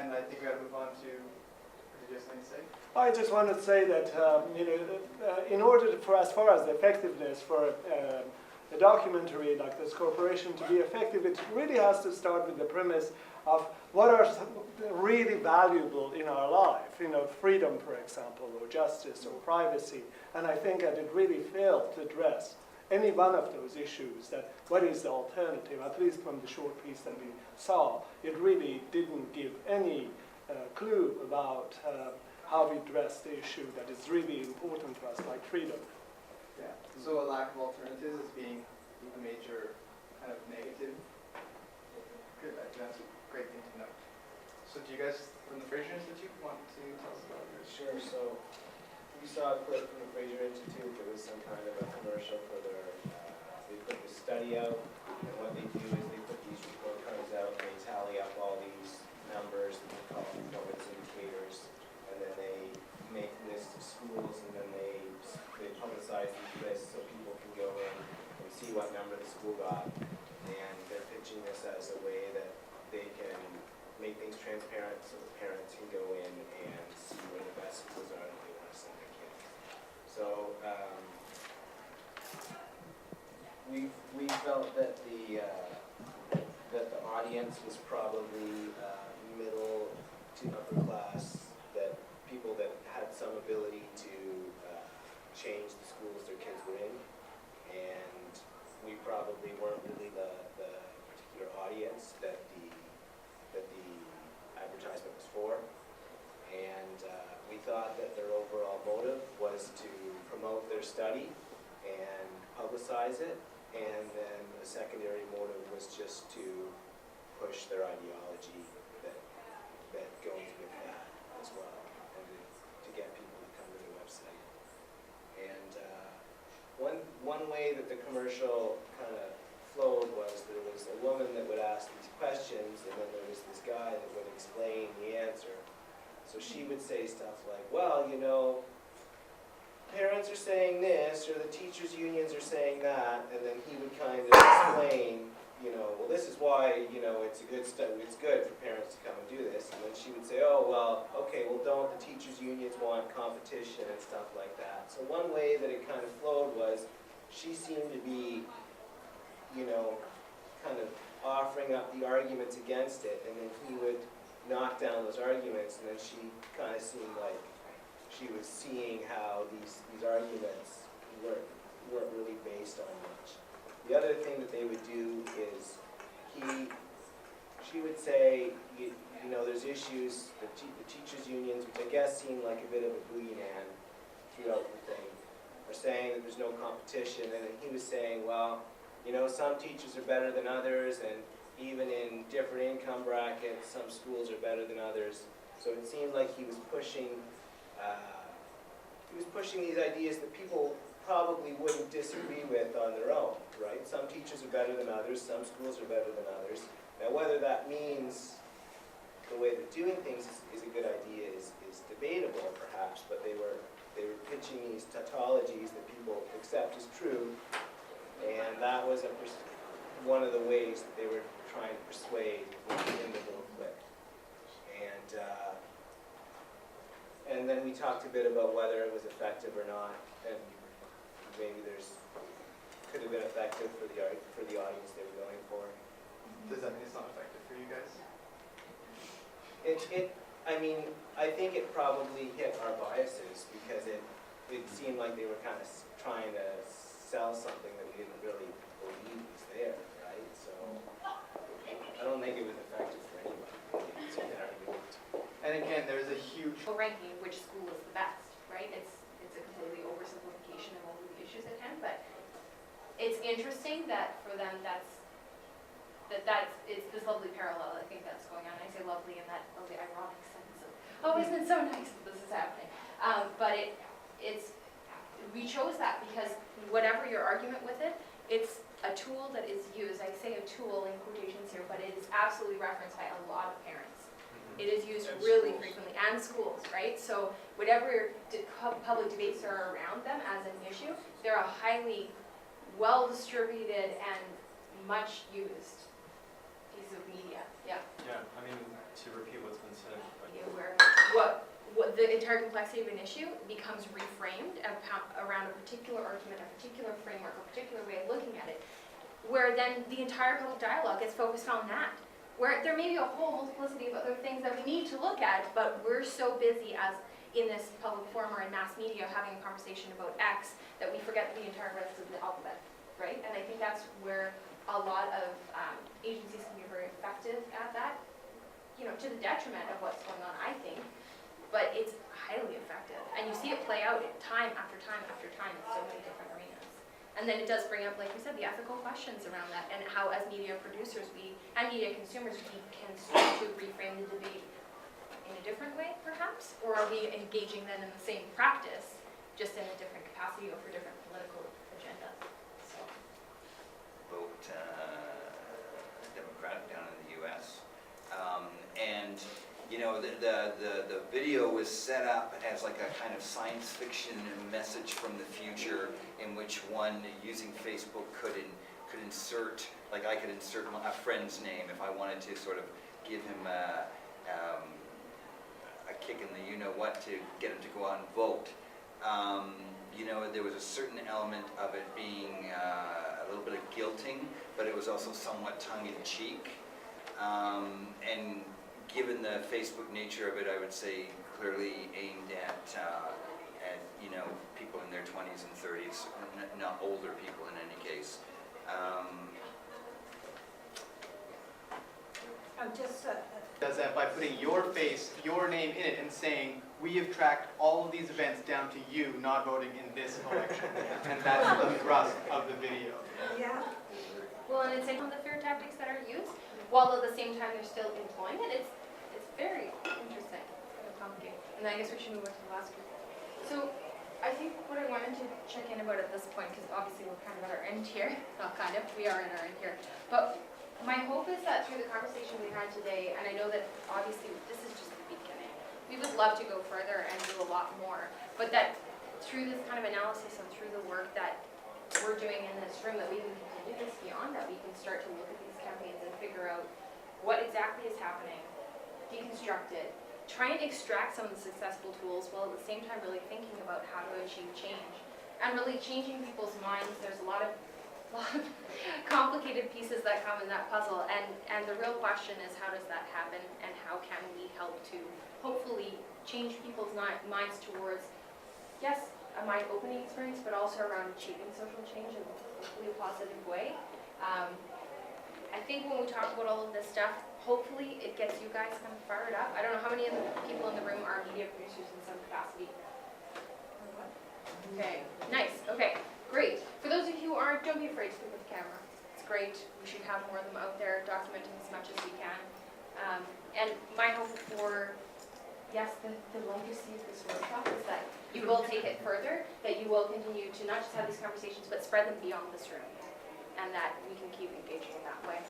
And I think we got to move on to, did you have something to say? I just wanted to say that in order for, as far as the effectiveness for a documentary like this corporation to be effective, it really has to start with the premise of what are really valuable in our life, freedom, for example, or justice, or privacy. And I think that it really failed to address any one of those issues. That what is the alternative? At least from the short piece that we saw, it really didn't give any clue about how we address the issue that is really important to us, like freedom. Yeah. So a lack of alternatives as being a major kind of negative. Good. That's a great thing to know. So do you guys from the Fraser Institute want to tell us about this? Sure. So we saw a clip from the Fraser Institute. There was some kind of a commercial for their, they put the study out, and what they do is they put these report cards out, and they tally up all these numbers that they call performance indicators, and then they make lists of schools, and then they publicize these lists so people can go in and see what number the school got. And they're pitching this as a way that they can make things transparent so the parents can go in and see where the best schools are that they want to send their kids. So we felt that the audience was probably middle to upper class, that people that had some ability to change the schools their kids were in, and we probably weren't really the particular audience that the advertisement was for. And we thought that their overall motive was to promote their study and publicize it, and then the secondary motive was just to push their ideology that goes with that as well, and to get people to come to the website. And one way that the commercial kind of flowed was there was a woman that would ask these questions, and then there was this guy that would explain the answer. So she would say stuff like, well, parents are saying this, or the teachers' unions are saying that, and then he would kind of explain, well, this is why, it's good for parents to come and do this. And then she would say, oh, well, okay, well, don't the teachers' unions want competition and stuff like that? So one way that it kind of flowed was she seemed to be, kind of offering up the arguments against it, and then he would knock down those arguments, and then she kind of seemed like she was seeing how these arguments weren't really based on much. The other thing that they would do is she would say, there's issues, the teachers' unions, which I guess seemed like a bit of a boogeyman throughout the thing, are saying that there's no competition, and then he was saying, well, some teachers are better than others, and even in different income brackets, some schools are better than others. So it seemed like he was pushing these ideas that people probably wouldn't disagree with on their own, right? Some teachers are better than others, some schools are better than others. Now whether that means the way they're doing things is a good idea is debatable perhaps, but they were pitching these tautologies that people accept as true, and that was one of the ways that they were trying to persuade in the little clip. And then we talked a bit about whether it was effective or not, and maybe could have been effective for the audience they were going for. Does that mean it's not effective for you guys? I think it probably hit our biases because it seemed like they were kind of trying to sell something that we didn't really believe was there, right? So I don't think it was effective for anybody. It's an argument. And again, there's a huge ranking which school is the best, right? It's a completely oversimplification of all of the issues at hand, but it's interesting that for them it's this lovely parallel. I think that's going on. I say lovely in that lovely ironic sense of, oh, isn't it so nice that this is happening? But we chose that because whatever your argument with it, it's a tool that is used. I say a tool in quotations here, but it is absolutely referenced by a lot of parents. It is used really frequently, and schools, right? So whatever public debates are around them as an issue, they're a highly well-distributed and much used piece of media. Yeah. Yeah, to repeat what's been said entire complexity of an issue becomes reframed around a particular argument, a particular framework, a particular way of looking at it, where then the entire public dialogue gets focused on that. Where there may be a whole multiplicity of other things that we need to look at, but we're so busy as in this public forum or in mass media having a conversation about X that we forget the entire rest of the alphabet, right? And I think that's where a lot of agencies can be very effective at that, you know, to the detriment of what's going on, I think, but it's highly effective. And you see it play out time after time after time in so many different arenas. And then it does bring up, like we said, the ethical questions around that and how as media producers and media consumers, we can start to reframe the debate in a different way, perhaps? Or are we engaging then in the same practice, just in a different capacity or for different political agendas? So. Vote Democratic down in the U.S. And you know, the video was set up as like a kind of science fiction message from the future, in which one using Facebook could insert, like I could insert a friend's name if I wanted to sort of give him a kick in the you-know-what to get him to go out and vote. You know, there was a certain element of it being a little bit of guilting, but it was also somewhat tongue-in-cheek. And given the Facebook nature of it, I would say clearly aimed at you know, people in their 20s and 30s, not older people in any case. Does that by putting your face, your name in it, and saying, we have tracked all of these events down to you not voting in this election. And that's the thrust of the video. Yeah. Well, and it's on the fear tactics that are used, while at the same time they're still employing it. It's very interesting, kind of complicated. And I guess we should move on to the last group. So I think what I wanted to check in about at this point, because obviously we're kind of at our end here, not kind of, we are in our end here, but my hope is that through the conversation we had today, and I know that obviously this is just the beginning, we would love to go further and do a lot more, but that through this kind of analysis and through the work that we're doing in this room, that we can continue this beyond, that we can start to look at these campaigns and figure out what exactly is happening, deconstruct it, try and extract some of the successful tools while at the same time really thinking about how to achieve change and really changing people's minds. There's a lot of complicated pieces that come in that puzzle, and the real question is, how does that happen, and how can we help to hopefully change people's minds towards, yes, a mind-opening experience, but also around achieving social change in hopefully a positive way. I think when we talk about all of this stuff, hopefully it gets you guys kind of fired up. I don't know how many of the people in the room are media producers in some capacity. Okay, nice, okay, great. For those of you who aren't, don't be afraid to look at the camera. It's great, we should have more of them out there documenting as much as we can. And my hope for, yes, the legacy of this workshop is that you will take it further, that you will continue to not just have these conversations, but spread them beyond this room, and that we can keep engaging in that way.